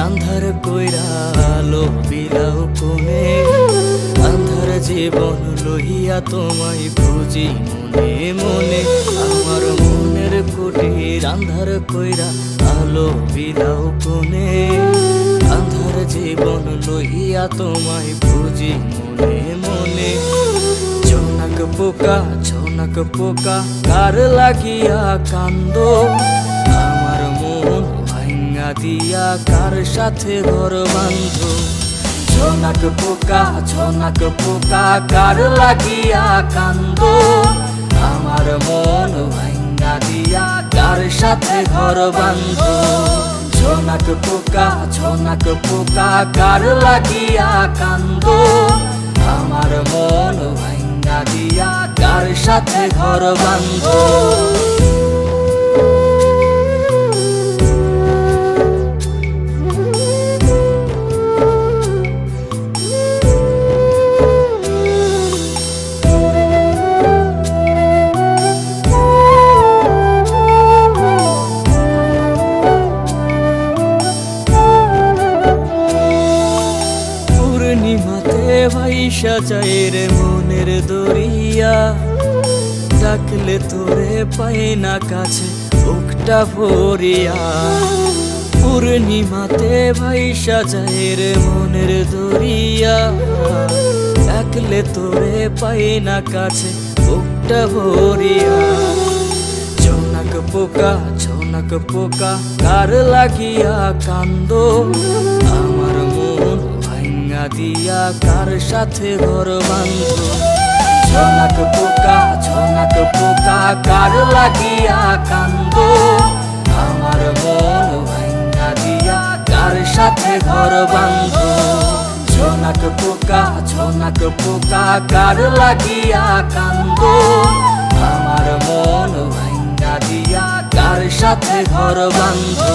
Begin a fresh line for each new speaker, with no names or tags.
আন্ধার কইরা আলো বিলাও কোনে আন্ধার জীবন লইয়া তোমায় খুঁজি মনে মনে। আমার মনের কুটির আন্ধার কইরা আলো বিলাও কোনে আন্ধার জীবন লইয়া তোমায় খুঁজি মনে মনে। ঝনক পোকা কার লাগিয়া কান্দো আমার মন ভাঙা দিয়া কার সাথে ঘর বাঁধো। ঝনক পোকা কার লাগিয়া কান্দো আমার মন ভাঙা দিয়া কার সাথে ঘর বাঁধো। ঝনক পোকা কার লাগিয়া কান্দো আমার মন ভাঙা দিয়া কার সাথে ঘর বাঁধো। পূর্ণিমাতে ভাইসা যায় রে মনের দরিয়া ডাকলে তোরে পাই না কাছে বুকটা ভরিয়া। পূর্ণিমাতে ভাইসা যায় রে মনের দরিয়া ডাকলে তোরে পাই না কাছে বুকটা ভরিয়া। ঝনক পোকা কার লাগিয়া কান্দো আমার মন ভাঙা দিয়া কার সাথে ঘর বাঁধো। ঝনক পোকা কার লাগিয়া কান্দো আমার মন ভাঙা দিয়া কার সাথে ঘর বাঁধো। ঝনক পোকা কার লাগিয়া কান্দো আমার মন ভাঙা দিয়া কার সাথে ঘর বাঁধো।